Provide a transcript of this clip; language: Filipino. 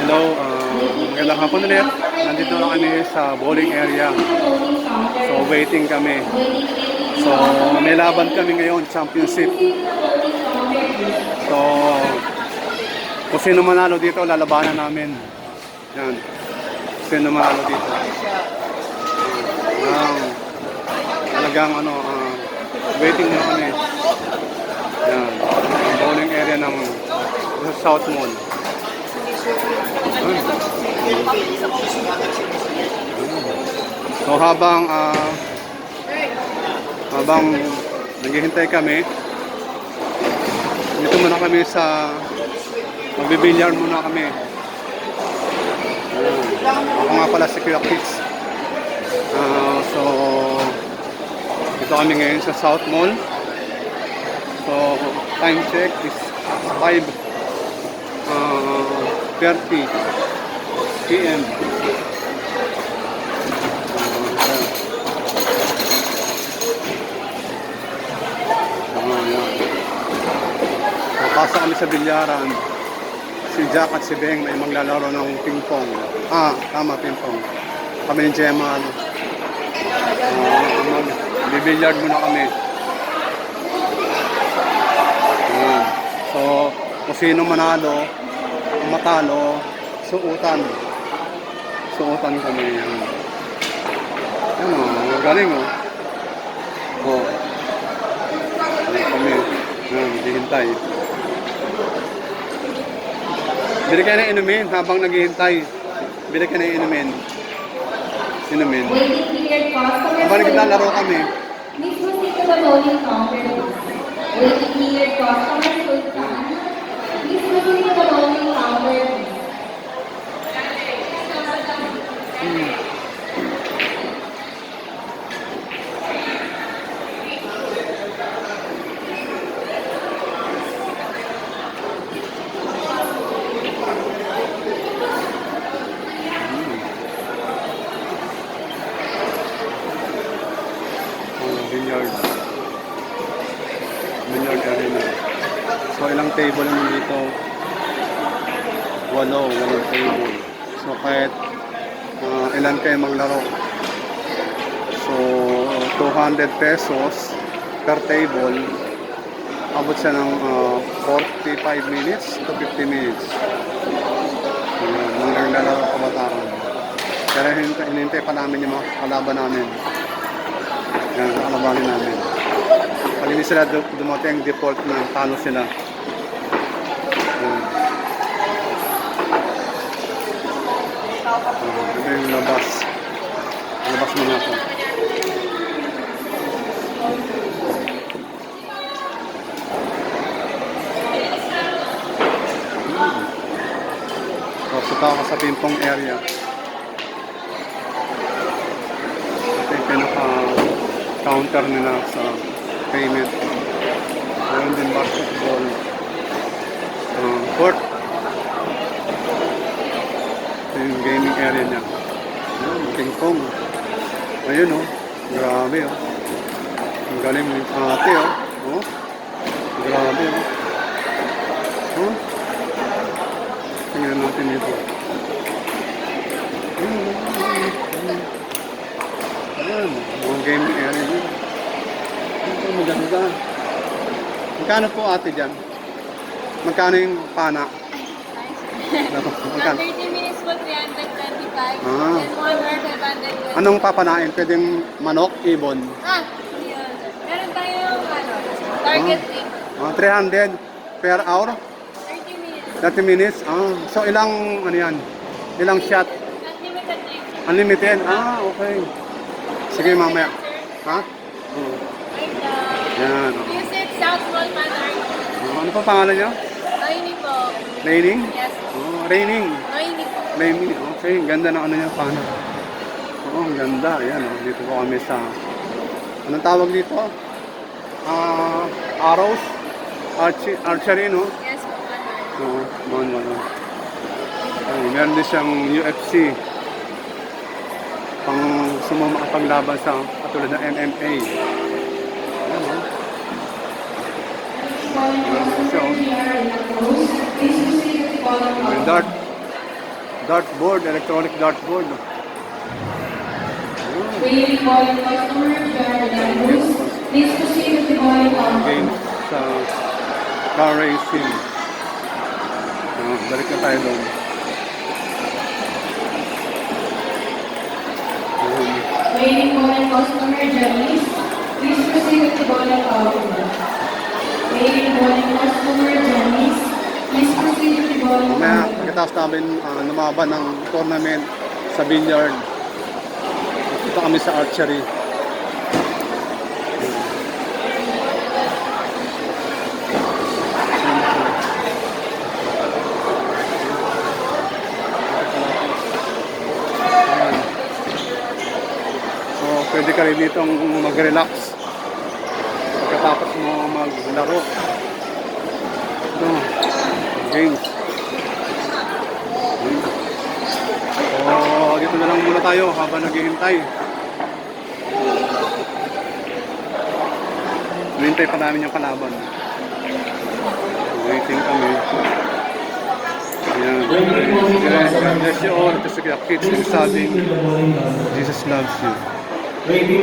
Hello, magandang hapon ulit. Nandito na kami sa bowling area. So, waiting kami. So, may laban kami ngayon, championship. So, kung sino manalo dito, lalabanan namin. Yan. Kung sino manalo dito. Talagang waiting na kami. Yan. Ang bowling area ng South Mall. So habang naghihintay kami, dito muna kami sa magbibilyar muna kami. Ako nga pala si Kuya Kids. So dito kami ngayon sa South Mall. So time check is 5:30 PM. Pasok kami sa bilyaran. Si Jack at si Beng ay maglalaro ng ping-pong. Tama, ping-pong. Kami ni Gemma. Bibilyard muna kami. So, kung sino manalo, kung matalo, suutan. Suutan kami. Ano, galing oh. Oh. Kami. Naghihintay. Bili ka na inumin habang naghihintay. Bili ka na inumin. Inumin. Habang naglalaro kami. Please proceed to the bowling counter. Waiting period customers will come. Please proceed to the bowling counter. Billiard arena. So ilang table naman dito? 8 table. So kahit ilan kayo maglaro. So 200 pesos per table. Abot siya ng 45 minutes to 50 minutes. Nang naglalaro kabataan. Pero hinintay pa namin yung mga kalaban namin. Yan, nakalabanin namin. Pag hindi sila dumating default na, talo sila. Ito yung labas. Labas muna ako. Punta ako sa ping-pong area. Ito yung pinaka-counter nila sa payment. Meron din basketball court. Ito yung gaming area niya. Ping-pong. Ayun oh. Grabe oh. Ang galing yung ate oh. Oh. Grabe oh. Oh. Tingnan natin ito. Ayan. Mga gaming area niya. Ito maganda. Magkano po ate dyan? Magkano yung pana? 30 minutes po, 325. Then 1 hour, 520. Anong papanain? Pwedeng manok, ibon? Yun. Meron tayong target rate. 300 per hour? 30 minutes. 30 minutes? So ilang, ano yan? Ilang shot? Unlimited rate. Unlimited? Okay. Sige mamaya. Ha? Yan. Music, South Mall, Manor. Ano pa pangalan niya? Noini po. Raining? Yes. Raining. Noini po. Raining. Okay, ganda ng ano niya, pana. Ang ganda. Ayan, dito po kami sa, anong tawag dito? Arrows? Archery, no? Yes po, Manor. Meron din siyang UFC. Pang makapaglaban sa katulad ng MMA. Ayan, May dart. Dartboard, electronic dartboard. Waiting bowling customer, Jared Andrews. Please proceed with the bowling counter. Games sa car racing. Balik na tayo doon. Waiting bowling customer, Janice. Please proceed with the bowling counter. Waiting bowling customer, Janice. Please proceed with the bowling Mamaya, counter. pagkatapos namin lumaban ng tournament sa billiard. Punta kami sa archery. So, pwede ka rin dito mag-relax pagkatapos mo maglaro. Ito, games. So, dito na lang muna tayo habang naghihintay. Hinihintay pa namin yung kalaban. Waiting kami. Ayan. God bless you all. Ito si Kids and studying. Jesus loves you.